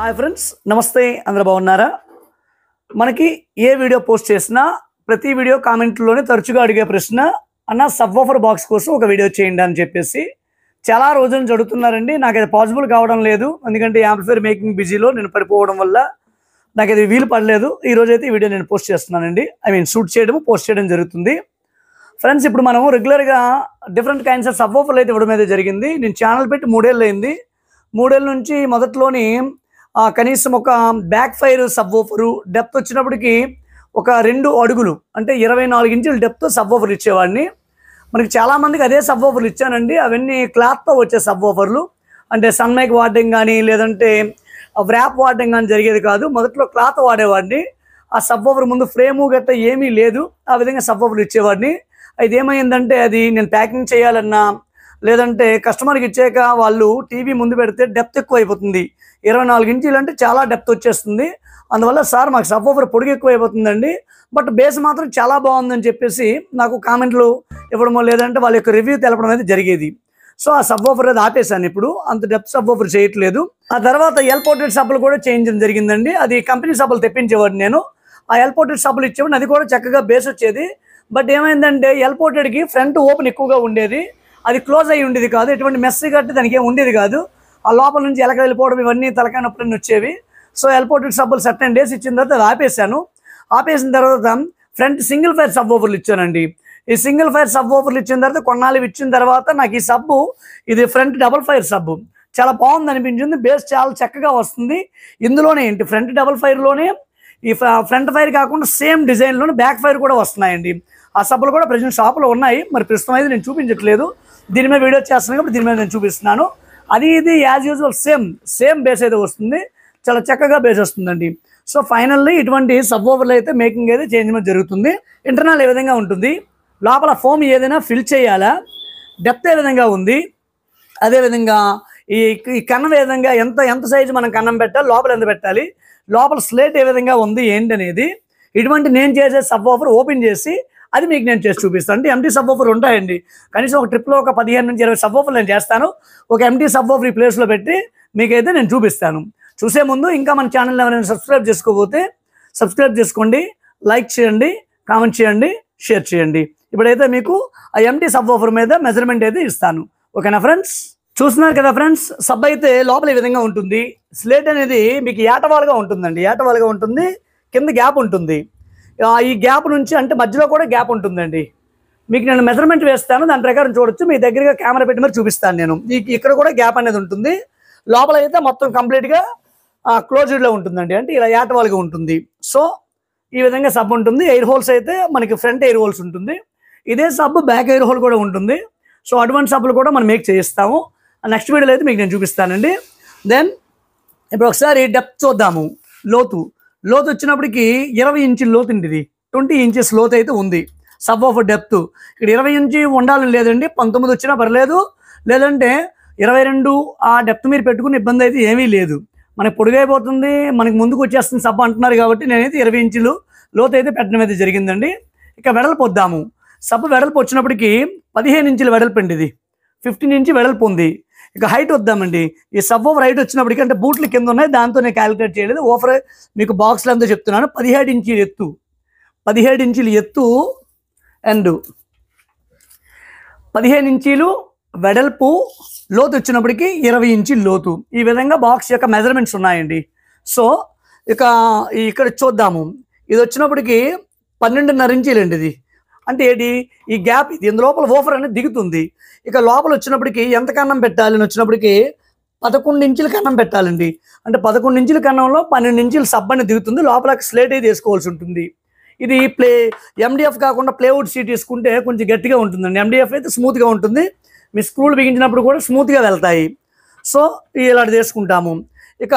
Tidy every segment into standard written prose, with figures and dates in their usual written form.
Hi friends, నమస్తే. అందరూ బాగున్నారా? మనకి ఏ వీడియో పోస్ట్ చేసినా ప్రతి వీడియో కామెంట్లోనే తరచుగా అడిగే ప్రశ్న, అన్న సబ్ ఆఫర్ బాక్స్ కోసం ఒక వీడియో చేయండి అని చెప్పేసి చాలా రోజుల నుంచి అడుగుతున్నారండి. నాకు అది పాసిబుల్ కావడం లేదు, ఎందుకంటే యాంప్లిఫైర్ మేకింగ్ బిజీలో నేను పడిపోవడం వల్ల నాకు అది వీలు పడలేదు. ఈరోజు అయితే ఈ వీడియో నేను పోస్ట్ చేస్తున్నానండి. షూట్ చేయడం, పోస్ట్ చేయడం జరుగుతుంది. ఫ్రెండ్స్, ఇప్పుడు మనం రెగ్యులర్గా డిఫరెంట్ కైండ్స్ ఆఫ్ సబ్ ఆఫర్లు అయితే ఇవ్వడం అయితే జరిగింది. నేను ఛానల్ పెట్టి 3 ఏళ్ళు అయింది. 3 ఏళ్ళ నుంచి మొదట్లోని కనీసం ఒక back fire sub offer depth వచ్చినప్పటికి ఒక 2 అడుగులు అంటే 24 ఇంచుల డెప్త్ సబ్ ఆఫర్లు ఇచ్చేవాడిని. మనకి చాలామందికి అదే సబ్ ఆఫర్లు ఇచ్చానండి. అవన్నీ క్లాత్తో వచ్చే సబ్ ఆఫర్లు, అంటే సన్మైక్ వాడడం కానీ లేదంటే వ్రాప్ వాడడం కానీ జరిగేది కాదు. మొదట్లో క్లాత్ వాడేవాడిని. ఆ సబ్ ఆఫర్ ముందు ఫ్రేము గట్ట ఏమీ లేదు, ఆ విధంగా సబ్ ఆఫర్లు ఇచ్చేవాడిని. అయితే ఏమైందంటే అది నేను ప్యాకింగ్ చేయాలన్నా లేదంటే కస్టమర్కి ఇచ్చాక వాళ్ళు టీవీ ముందు పెడితే డెప్త్ ఎక్కువ అయిపోతుంది. 24 ఇంచులు అంటే చాలా డెప్త్ వచ్చేస్తుంది. అందువల్ల సార్ మాకు సబ్ ఆఫర్ పొడుగు ఎక్కువ అయిపోతుందండి, బట్ బేస్ మాత్రం చాలా బాగుందని చెప్పేసి నాకు కామెంట్లు ఇవ్వడమో లేదంటే వాళ్ళ యొక్క రివ్యూ తెలపడం అనేది జరిగేది. సో ఆ సబ్ ఆఫర్ అది ఆపేశాను. ఇప్పుడు అంత డెప్త్ సబ్ ఆఫర్ చేయట్లేదు. ఆ తర్వాత ఎల్పోర్టెడ్ సబ్బులు కూడా చేయించడం జరిగిందండి. అది కంపెనీ సబ్బులు తెప్పించేవాడిని నేను. ఆ ఎల్పోర్టెడ్ సబ్బులు ఇచ్చేవాడిని, అది కూడా చక్కగా బేస్ వచ్చేది. బట్ ఏమైందంటే ఎల్పోర్టెడ్కి ఫ్రంట్ ఓపెన్ ఎక్కువగా ఉండేది, అది క్లోజ్ అయ్యి ఉండేది కాదు. ఎటువంటి మెస్సీ కట్టి దానికి ఏమి ఉండేది కాదు. ఆ లోపల నుంచి ఎలక వెళ్ళిపోవడం ఇవన్నీ తలకాయ నొప్పులన్నీ వచ్చేవి. సో ఎల్పోర్టెడ్ సబ్బులు సర్టెన్ డేస్ ఇచ్చిన తర్వాత అది ఆపేశాను. ఆపేసిన తర్వాత ఫ్రంట్ సింగిల్ ఫైర్ సబ్ ఆఫర్లు ఇచ్చానండి. ఈ సింగిల్ ఫైర్ సబ్ ఆఫర్లు ఇచ్చిన తర్వాత కొన్నాళ్ళు ఇచ్చిన తర్వాత నాకు ఈ సబ్బు, ఇది ఫ్రంట్ డబుల్ ఫైర్ సబ్బు, చాలా బాగుంది అనిపించింది. బేస్ చాలా చక్కగా వస్తుంది. ఇందులోనే ఏంటి ఫ్రంట్ డబుల్ ఫైర్లోనే ఈ ఫ్రంట్ ఫైర్ కాకుండా సేమ్ డిజైన్లోనే బ్యాక్ ఫైర్ కూడా వస్తున్నాయండి. ఆ సబ్బులు కూడా ప్రజెంట్ షాప్లో ఉన్నాయి. మరి ప్రస్తుతం అయితే నేను చూపించట్లేదు, దీని మీద వీడియో చేస్తున్నాను కాబట్టి దీని మీద నేను చూపిస్తున్నాను. అది ఇది యాజ్ యూజువల్ సేమ్ బేస్ అయితే వస్తుంది, చాలా చక్కగా బేస్ వస్తుందండి. సో ఫైనల్లీ ఇటువంటి సబ్ ఓవర్లు అయితే మేకింగ్ అయితే చేంజ్ జరుగుతుంది. ఇంటర్నల్ ఏ విధంగా ఉంటుంది, లోపల ఫోమ్ ఏదైనా ఫిల్ చేయాలా, డెప్త్ ఏ విధంగా ఉంది, అదేవిధంగా ఈ కన్నం ఏ విధంగా ఎంత సైజు మనం కన్నం పెట్టాలి, లోపల ఎంత పెట్టాలి, లోపల స్లేట్ ఏ విధంగా ఉంది ఏంటి అనేది ఇటువంటి నేను చేసే సబ్ ఆఫర్ ఓపెన్ చేసి అది మీకు నేను చేసి చూపిస్తాను. అంటే ఎంటీ సబ్ ఆఫర్ ఉంటాయండి. కనీసం ఒక ట్రిప్లో ఒక 15 నుంచి 20 సబ్ ఆఫర్లు నేను చేస్తాను. ఒక ఎంటీ సబ్ ఆఫర్ ఈ ప్లేస్లో పెట్టి మీకైతే నేను చూపిస్తాను. చూసే ముందు ఇంకా మన ఛానల్ ఎవరైనా సబ్స్క్రైబ్ చేసుకోకపోతే సబ్స్క్రైబ్ చేసుకోండి, లైక్ చేయండి, కామెంట్ చేయండి, షేర్ చేయండి. ఇప్పుడైతే మీకు ఆ ఎంటీ సబ్ ఆఫర్ మీద మెజర్మెంట్ అయితే ఇస్తాను. ఓకేనా ఫ్రెండ్స్? చూస్తున్నారు కదా ఫ్రెండ్స్, సబ్ అయితే లోపల ఈ విధంగా ఉంటుంది. స్లేట్ అనేది మీకు ఏటవాలుగా ఉంటుందండి, ఏటవాలుగా ఉంటుంది. కింద గ్యాప్ ఉంటుంది. ఈ గ్యాప్ నుంచి అంటే మధ్యలో కూడా గ్యాప్ ఉంటుందండి. మీకు నేను మెజర్మెంట్ వేస్తాను, దాని ప్రకారం చూడొచ్చు. మీ దగ్గరగా కెమెరా పెట్టి మరి చూపిస్తాను నేను. ఇక్కడ కూడా గ్యాప్ అనేది ఉంటుంది. లోపల అయితే మొత్తం కంప్లీట్గా క్లోజ్డ్లో ఉంటుందండి, అంటే ఇలా ఏటవాలుగా ఉంటుంది. సో ఈ విధంగా సబ్ ఉంటుంది. ఎయిర్ హోల్స్ అయితే మనకి ఫ్రంట్ ఎయిర్ హోల్స్ ఉంటుంది. ఇదే సబ్ బ్యాక్ ఎయిర్ హోల్ కూడా ఉంటుంది. సో అటువంటి సబ్బులు కూడా మనం మేక్ చేయిస్తాము. నెక్స్ట్ వీడియోలో అయితే మీకు నేను చూపిస్తానండి. దెన్ ఇప్పుడు ఒకసారి డెప్త్ చూద్దాము. లోతు వచ్చినప్పటికి 20 ఇంచుల లోతు ఉంది. ఇది 20 ఇంచెస్ లోతు అయితే ఉంది సబ్ ఆఫ్ డెప్త్. ఇక్కడ 20 ఇంచు ఉండాలని లేదండి, 19 వచ్చినా పర్లేదు, లేదంటే 22 ఆ డెప్త్ మీరు పెట్టుకునే ఇబ్బంది అయితే ఏమీ లేదు. మనకి పొడుగైపోతుంది, మనకి ముందుకు వచ్చేస్తుంది సబ్బు అంటున్నారు కాబట్టి నేనైతే 20 ఇంచులు లోతు అయితే పెట్టడం అయితే జరిగిందండి. ఇక వెడల్పు వద్దాము. సబ్బు వెడల్పు వచ్చినప్పటికి 15 ఇంచుల వెడల్పు అండి. ఇది 15 ఇంచు వెడల్పు ఉంది. ఇక హైట్ వద్దామండి. ఈ సబ్ ఓవర్ హైట్ వచ్చినప్పటికీ, అంటే బూట్లు కింద ఉన్నాయి, దాంతో నేను క్యాలిక్యులేట్ చేయలేదు. ఓవర్ మీకు బాక్స్లో ఎంతో చెప్తున్నాను. 17 ఇంచుల ఎత్తు, 17 ఇంచుల ఎత్తు అండ్ 15 ఇంచీలు వెడల్పు, లోతు వచ్చినప్పటికీ 20 ఇంచుల లోతు. ఈ విధంగా బాక్స్ యొక్క మెజర్మెంట్స్ ఉన్నాయండి. సో ఇక ఇక్కడ చూద్దాము. ఇది వచ్చినప్పటికీ 12.5 ఇంచీలు అండి. ఇది అంటే ఏంటి, ఈ గ్యాప్ ఇది ఇందులోపల ఓఫర్ అనేది దిగుతుంది. ఇక లోపల వచ్చినప్పటికి ఎంత కన్నం పెట్టాలని వచ్చినప్పటికి 11 ఇంచుల కన్నం పెట్టాలండి. అంటే 11 ఇంచుల కన్నంలో 12 ఇంచుల సబ్ అనేది దిగుతుంది. లోపల స్లేట్ అయితే వేసుకోవాల్సి ఉంటుంది. ఇది ఎండిఎఫ్ కాకుండా ప్లేవుడ్ షీట్ తీసుకుంటే కొంచెం గట్టిగా ఉంటుందండి. ఎండిఎఫ్ అయితే స్మూత్గా ఉంటుంది, మీ స్క్రూలు బిగించినప్పుడు కూడా స్మూత్గా వెళ్తాయి. సో ఇలాంటి తీసుకుంటాము. ఇక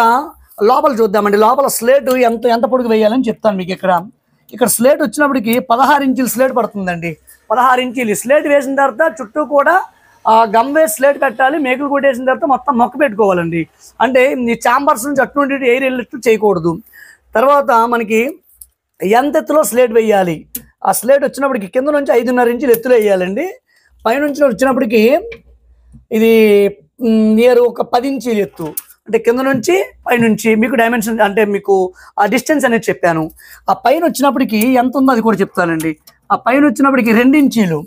లోపల చూద్దామండి. లోపల స్లేట్ ఎంత పొడుగు వేయాలని చెప్తాను మీకు. ఇక్కడ స్లేట్ వచ్చినప్పటికి 16 ఇంచుల స్లేట్ పడుతుందండి. 16 ఇంచులు స్లేట్ వేసిన తర్వాత చుట్టూ కూడా గమ్ వేసి స్లేట్ పెట్టాలి. మేకులు కొట్టేసిన తర్వాత మొత్తం మొక్క పెట్టుకోవాలండి. అంటే ఈ ఛాంబర్స్ నుంచి అటు నుండి ఎయిర్ వెళ్ళినట్టు చేయకూడదు. తర్వాత మనకి ఎంత ఎత్తులో స్లేట్ వేయాలి, ఆ స్లేట్ వచ్చినప్పటికి కింద నుంచి 5.5 ఇంచులు ఎత్తులో వేయాలండి. పైనుంచి వచ్చినప్పటికి ఇది నియర్ ఒక 10 ఇంచులు ఎత్తు, అంటే కింద నుంచి పైనుంచి మీకు డైమెన్షన్ అంటే మీకు ఆ డిస్టెన్స్ అనేది చెప్పాను. ఆ పైన వచ్చినప్పటికి ఎంత ఉందో అది కూడా చెప్తానండి. ఆ పైన వచ్చినప్పటికి 2 ఇంచీలు,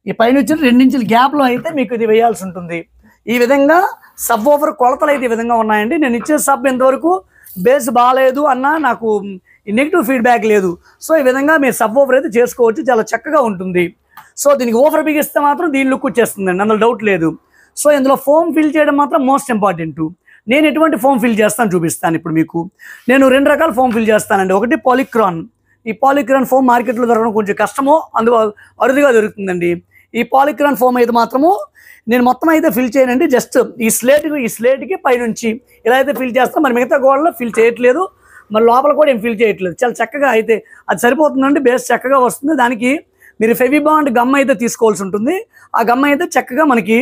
ఈ పైన వచ్చిన 2 ఇంచుల గ్యాప్లో అయితే మీకు ఇది వేయాల్సి ఉంటుంది. ఈ విధంగా సబ్ ఓవర్ కొలతలు అయితే ఈ విధంగా ఉన్నాయండి. నేను ఇచ్చే సబ్ ఇంతవరకు బేస్ బాగాలేదు అన్న నాకు నెగిటివ్ ఫీడ్బ్యాక్ లేదు. సో ఈ విధంగా మీరు సబ్ ఓవర్ అయితే చేసుకోవచ్చు, చాలా చక్కగా ఉంటుంది. సో దీనికి ఓవర్ బిగిస్తే మాత్రం దీని లుక్ వచ్చేస్తుందండి, అందులో డౌట్ లేదు. సో ఇందులో ఫోమ్ ఫిల్ చేయడం మాత్రం మోస్ట్ ఇంపార్టెంట్. నేను ఎటువంటి ఫోమ్ ఫిల్ చేస్తాను చూపిస్తాను ఇప్పుడు మీకు. నేను 2 రకాల ఫోమ్ ఫిల్ చేస్తానండి. ఒకటి పాలిక్రాన్. ఈ పాలిక్రాన్ ఫోమ్ మార్కెట్లో దొరకడం కొంచెం కష్టమో అందులో అరుదుగా దొరుకుతుందండి. ఈ పాలిక్రాన్ ఫోమ్ అయితే మాత్రము నేను మొత్తం అయితే ఫిల్ చేయనండి. జస్ట్ ఈ స్లేట్కి పైనుంచి ఇలా అయితే ఫిల్ చేస్తాను. మరి మిగతా గోడలో ఫిల్ చేయట్లేదు, మరి లోపల కూడా ఏం ఫిల్ చేయట్లేదు. చాలా చక్కగా అయితే అది సరిపోతుందండి, బేస్ చక్కగా వస్తుంది. దానికి మీరు ఫెవిబాండ్ గమ్ అయితే తీసుకోవాల్సి ఉంటుంది. ఆ గమ్ అయితే చక్కగా మనకి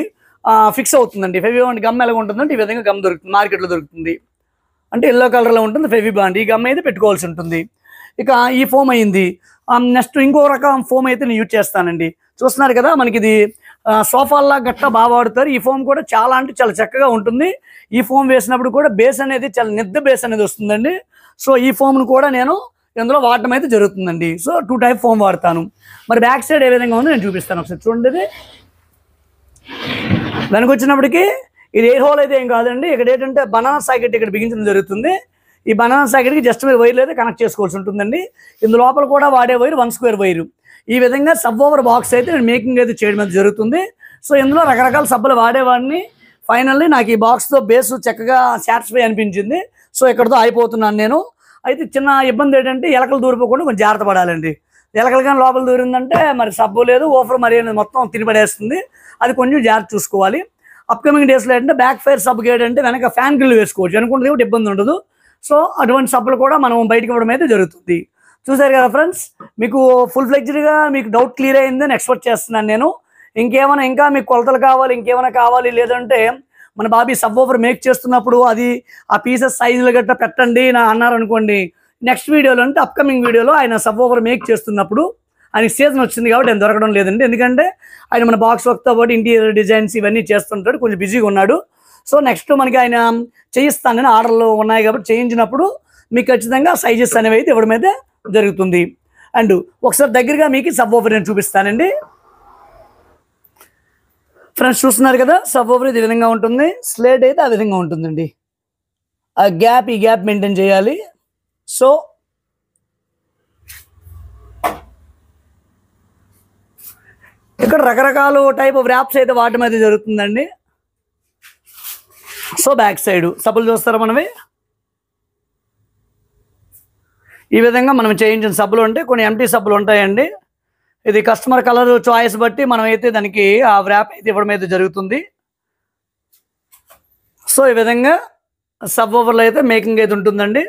ఫిక్స్ అవుతుందండి. ఫెవిబాండ్ గమ్ ఎలా ఉంటుందంటే ఈ విధంగా గమ్ దొరుకుతుంది, మార్కెట్లో దొరుకుతుంది. అంటే ఎల్లో కలర్లో ఉంటుంది ఫెవిబాండ్. ఈ గమ్ అయితే పెట్టుకోవాల్సి ఉంటుంది. ఇక ఈ ఫోమ్ అయింది. నెక్స్ట్ ఇంకో రకం ఫోమ్ అయితే నేను యూజ్ చేస్తానండి. చూస్తున్నారు కదా, మనకి ఇది సోఫాల్లా గట్ట బాగా వాడుతారు. ఈ ఫోమ్ కూడా చాలా అంటే చాలా చక్కగా ఉంటుంది. ఈ ఫోమ్ వేసినప్పుడు కూడా బేస్ అనేది చాలా నిద్ద బేస్ అనేది వస్తుందండి. సో ఈ ఫోమ్ను కూడా నేను ఇందులో వాడటం అయితే జరుగుతుందండి. సో 2 టైప్ ఫోమ్ వాడతాను. మరి బ్యాక్ సైడ్ ఏ విధంగా ఉందో నేను చూపిస్తాను ఒకసారి చూడండి. దానికి వచ్చినప్పటికీ ఇది ఎయిర్ హోల్ అయితే ఏం కాదండి. ఇక్కడ ఏంటంటే బనానా సాకెట్ ఇక్కడ బిగించడం జరుగుతుంది. ఈ బనానా సాకెట్కి జస్ట్ మీరు వైర్లు అయితే కనెక్ట్ చేసుకోవాల్సి ఉంటుందండి. ఇందు లోపల కూడా వాడే వైర్ 1 స్క్వేర్ వైరు. ఈ విధంగా సబ్ ఓవర్ బాక్స్ అయితే నేను మేకింగ్ అయితే చేయడం అయితే జరుగుతుంది. సో ఇందులో రకరకాల సబ్బులు వాడేవాడిని. ఫైనల్లీ నాకు ఈ బాక్స్తో బేస్ చక్కగా సాటిస్ఫై అనిపించింది. సో ఇక్కడతో అయిపోతున్నాను నేను. అయితే చిన్న ఇబ్బంది ఏంటంటే ఎలకలు దూరిపోకుండా కొంచెం జాగ్రత్త పడాలండి. ఎలకలు కానీ లోపల దూరిందంటే మరి సబ్బు లేదు, ఓఫర్ మరి మొత్తం తినిపడేస్తుంది. అది కొంచెం జాగ్రత్త చూసుకోవాలి. అప్కమింగ్ డేస్లో ఏంటంటే బ్యాక్ ఫైర్ సబ్ గేట్ అంటే వెనక ఫ్యాన్ గ్రిల్ వేసుకోవచ్చు, అనుకుంటుంది కూడా ఇబ్బంది ఉండదు. సో అటువంటి సబ్బులు కూడా మనం బయటకు ఇవ్వడం అయితే జరుగుతుంది. చూసారు కదా ఫ్రెండ్స్, మీకు ఫుల్ ఫ్లెడ్జ్డ్గా మీకు డౌట్ క్లియర్ అయిందని ఎక్స్పెక్ట్ చేస్తున్నాను నేను. ఇంకేమైనా ఇంకా మీకు కొలతలు కావాలి, ఇంకేమైనా కావాలి, లేదంటే మన బాబీ సబ్ ఓవర్ మేక్ చేస్తున్నప్పుడు అది ఆ పీసెస్ సైజులు గట్రా పెట్టండి నా అన్నారు అనుకోండి, నెక్స్ట్ వీడియోలో అంటే అప్కమింగ్ వీడియోలో ఆయన సబ్ ఓవర్ మేక్ చేస్తున్నప్పుడు ఆయనకి సీజన్ వచ్చింది కాబట్టి ఆయన దొరకడం లేదండి. ఎందుకంటే ఆయన మన బాక్స్ వర్క్తో పాటు ఇంటీరియర్ డిజైన్స్ ఇవన్నీ చేస్తుంటాడు, కొంచెం బిజీగా ఉన్నాడు. సో నెక్స్ట్ మనకి ఆయన చేయిస్తానని ఆర్డర్లు ఉన్నాయి కాబట్టి చేయించినప్పుడు మీకు ఖచ్చితంగా సైజెస్ అనేవి అయితే ఇవ్వడం అయితే జరుగుతుంది. అండ్ ఒకసారి దగ్గరగా మీకు సబ్ ఓవర్ నేను చూపిస్తానండి. ఫ్రెండ్స్ చూస్తున్నారు కదా, సబ్ ఓవర్ ఇది విధంగా ఉంటుంది, స్లేట్ అయితే ఆ విధంగా ఉంటుందండి. ఆ గ్యాప్ ఈ గ్యాప్ మెయింటైన్ చేయాలి. సో ఇక్కడ రకరకాల టైప్ ఆఫ్ ర్యాప్స్ అయితే వాడటం అయితే జరుగుతుందండి. సో బ్యాక్ సైడ్ సబ్బులు చూస్తారా మనవి, ఈ విధంగా మనం చేయించిన సబ్బులు ఉంటాయి, కొన్ని ఎంటీ సబ్బులు ఉంటాయండి. ఇది కస్టమర్ కలర్ చాయిస్ బట్టి మనం అయితే దానికి ఆ ర్యాప్ అయితే ఇవ్వడం అయితే జరుగుతుంది. సో ఈ విధంగా సబ్ ఓవర్లో అయితే మేకింగ్ అయితే ఉంటుందండి.